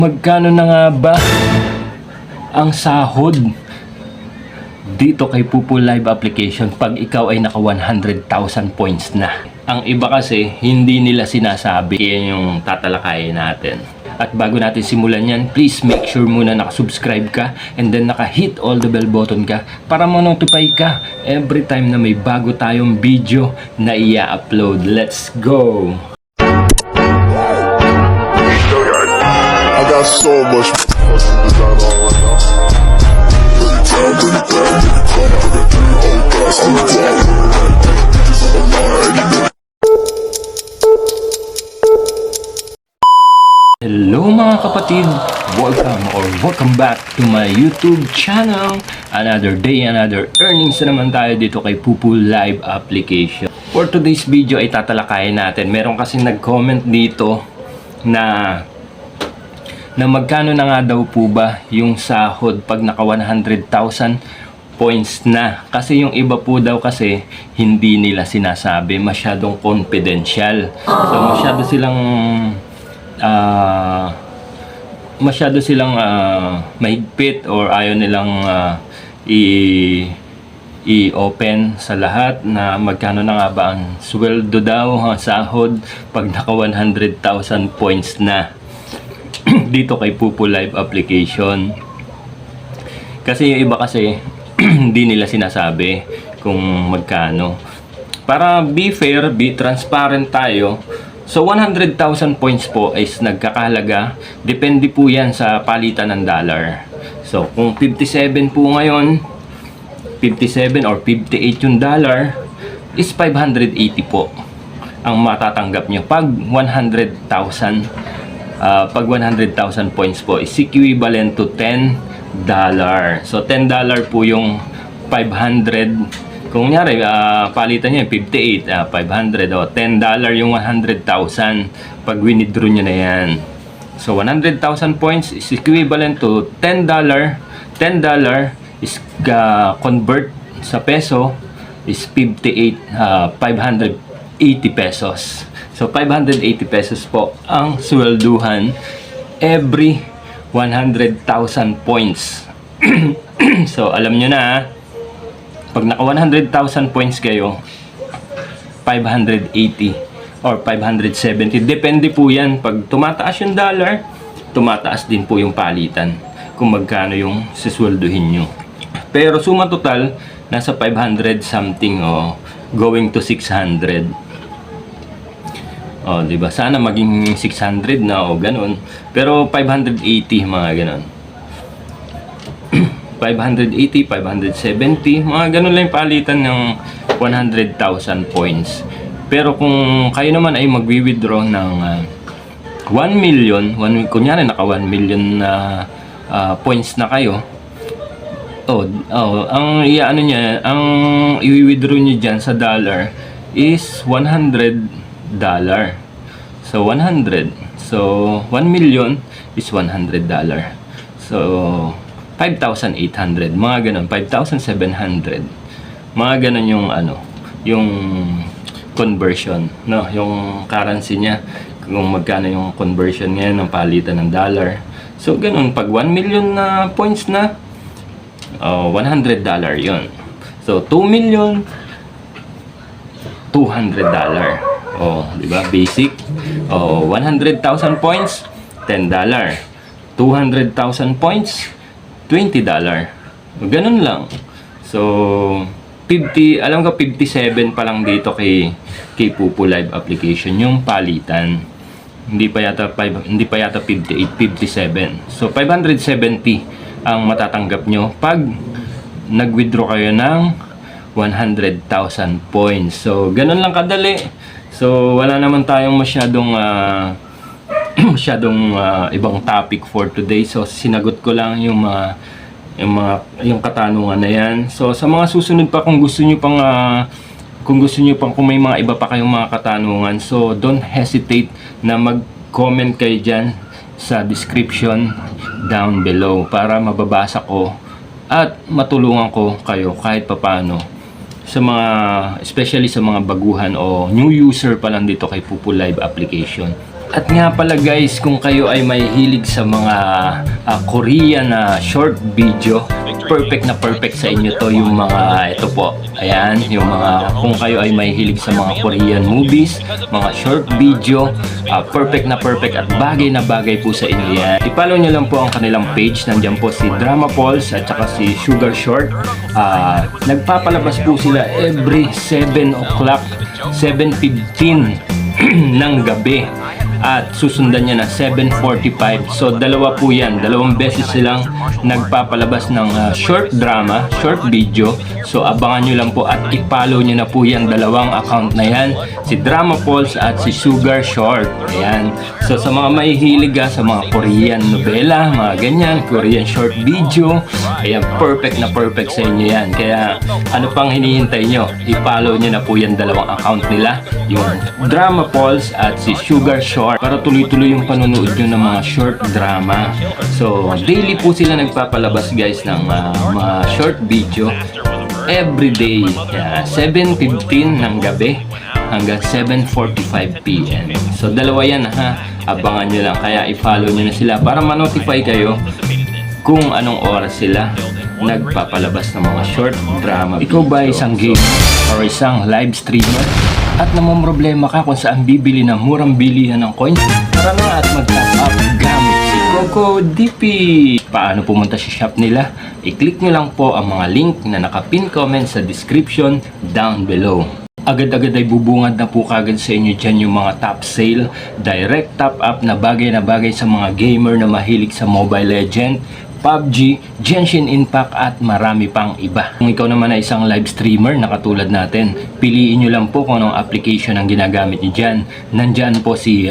Magkano na nga ba ang sahod dito kay Pupo Live application pag ikaw ay naka 100,000 points na? Ang iba kasi hindi nila sinasabi, yan yung tatalakayin natin. At bago natin simulan yan, please make sure muna nakasubscribe ka and then naka-hit all the bell button ka para ma-notify ka every time na may bago tayong video na i-upload. Let's go! I got so much fucking design on right now. Hello mga kapatid! Welcome back to my YouTube channel. Another day, another earnings na naman tayo dito kay Pupo Live application. For today's video ay tatalakayin natin. Meron kasi nag-comment dito na magkano na nga daw po ba yung sahod pag naka 100,000 points na. Kasi yung iba po daw kasi hindi nila sinasabi, masyadong confidential. So masyado silang mahigpit or ayaw nilang i-open sa lahat na magkano na nga ba ang sweldo daw, sahod pag naka 100,000 points na dito kay Pupo Live application. Kasi yung iba kasi hindi nila sinasabi kung magkano. Para be fair, be transparent tayo. So 100,000 points po is nagkakahalaga. Depende po yan sa palitan ng dollar. So kung 57 po ngayon, 57 or 58 yung dollar, is 580 po ang matatanggap nyo pag 100,000. Pag 100,000 points po is equivalent to $10. So $10 po yung 500. Kung nyari palitan niya 58, 500 o $10 yung 100,000 pag winidraw niyo na yan. So 100,000 points is equivalent to $10. $10 is convert sa peso is 580 pesos. So 580 pesos po ang swelduhan every 100,000 points. So alam nyo na, pag naka 100,000 points kayo, 580 or 570, depende po yan. Pag tumataas yung dollar, tumataas din po yung palitan kung magkano yung siswelduhin nyo. Pero suma total, nasa 500 something o going to 600. Oh, 'di ba? Sana maging 600 na o ganun. Pero 580 mga ganun. 580, 570, mga ganun lang yung palitan ng 100,000 points. Pero kung kayo naman ay magwi-withdraw ng 1 million, kunyari naka 1 million na points na kayo. Ang i-withdraw niyo diyan sa dollar is $100. So 100. So 1 million is $100. So 5,800. Mga ganun, 5,700. Mga ganun yung yung conversion, no? Yung currency niya, kung magkano yung conversion ngayon ng palitan ng dollar. So ganun, pag 1 million na points na, $100 yun. So 2 million, $200. Di ba? Basic. 100,000 points, $10. 200,000 points, $20. Ganun lang. So 50, alam ko 57 pa lang dito kay Pupo Live application yung palitan. Hindi pa yata 58, 57. So 570 ang matatanggap nyo pag nag-withdraw kayo ng 100,000 points. So ganun lang kadali. So wala naman tayong masyadong ibang topic for today. So sinagot ko lang yung katanungan na yan. So sa mga susunod pa, kung gusto niyo pang kung may mga iba pa kayong mga katanungan, so don't hesitate na mag-comment kayo diyan sa description down below para mababasa ko at matulungan ko kayo kahit papaano sa especially sa mga baguhan o new user pa lang dito kay Pupo Live application. At nga pala guys, kung kayo ay may hilig sa mga Korean na short video, perfect na perfect sa inyo to yung mga ito po. Ayan, yung mga kung kayo ay may hilig sa mga Korean movies, mga short video, perfect na perfect at bagay na bagay po sa inyo yan. I-follow nyo lang po ang kanilang page. Nandiyan po si Drama Pulse at saka si Sugar Short. Nagpapalabas po sila every 7 o'clock, 7:15 ng gabi. At susundan niya na 7:45. So dalawa po yan, dalawang beses silang nagpapalabas ng short drama, short video. So abangan nyo lang po at i-follow nyo na po yan, dalawang account na yan, si Drama Pulse at si Sugar Short. Ayan. So sa mga mahihilig sa mga Korean novela, mga ganyan, Korean short video, ayan, perfect na perfect sa inyo yan. Kaya ano pang hinihintay nyo, i-follow nyo na po yan, dalawang account nila, yung Drama Pulse at si Sugar Short, para tuloy-tuloy yung panonood nyo ng mga short drama. So, daily po sila nagpapalabas guys ng mga short video everyday, 7:15 ng gabi hanggang 7:45 PM. So, dalawa yan ha, abangan nyo lang. Kaya i-follow nyo na sila para ma-notify kayo kung anong oras sila nagpapalabas ng mga short drama. Ikaw ba isang gamer or isang live streamer at namomroblema ka kung saan bibili ng murang bilihan ng coins? Tara na at mag-top up gamit si CocoDP. Paano pumunta sa shop nila? I-click nyo lang po ang mga link na nakapin comment sa description down below. Agad-agad ay bubungad na po kagad sa inyo dyan yung mga top sale, direct top up na bagay sa mga gamer na mahilig sa Mobile Legend, PUBG, Genshin Impact at marami pang iba. Kung ikaw naman ay isang live streamer na katulad natin, piliin nyo lang po kung anong application ang ginagamit nyo dyan. Nandyan po si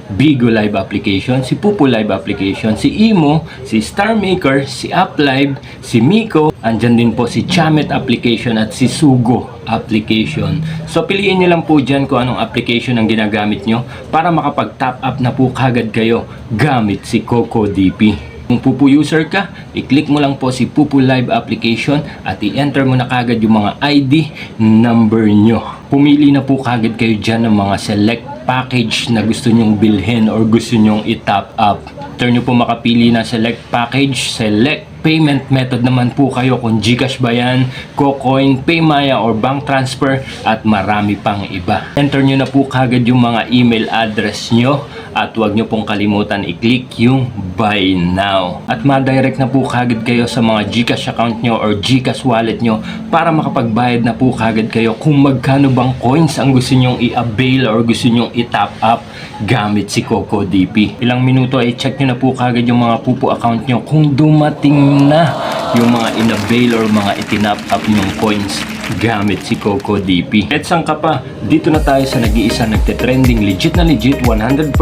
Bigo Live application, si Pupu Live application, si Imo, si Star Maker, si UpLive, si Miko, andyan din po si Chamet application at si Sugo application. So piliin nyo lang po dyan kung anong application ang ginagamit nyo para makapag-top up na po kagad kayo gamit si CocoDP. Kung Pupu user ka, i-click mo lang po si Pupu Live application at i-enter mo na kagad yung mga ID number nyo. Pumili na po kagad kayo dyan ng mga select package na gusto nyong bilhin or gusto nyong i-top up. Turn nyo po makapili na select package, select payment method naman po kayo kung GCash ba yan, Cocoin, Paymaya or bank transfer at marami pang iba. Enter nyo na po kagad yung mga email address nyo at huwag nyo pong kalimutan i-click yung buy now. At ma-direct na po kagad kayo sa mga GCash account nyo or GCash wallet nyo para makapagbayad na po kagad kayo kung magkano bang coins ang gusto nyong i-avail or gusto nyong i-top up gamit si CocoDP. Ilang minuto ay check nyo na po kagad yung mga Pupu account nyo kung dumating na yung mga in-avail or mga itinap up yung coins gamit si CocoDP. At saan ka pa? Dito na tayo sa nag-iisa nagte-trending legit 100%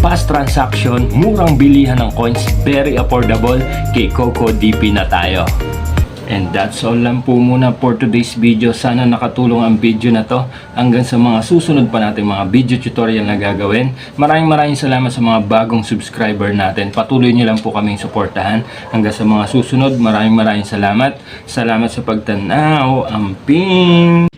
fast transaction, murang bilihan ng coins, very affordable, kay CocoDP na tayo. And that's all lang po muna for today's video. Sana nakatulong ang video na to. Hanggang sa mga susunod pa natin mga video tutorial na gagawin. Maraming salamat sa mga bagong subscriber natin. Patuloy nyo lang po kaming suportahan. Hanggang sa mga susunod, maraming salamat. Salamat sa pagtanaw. Amping!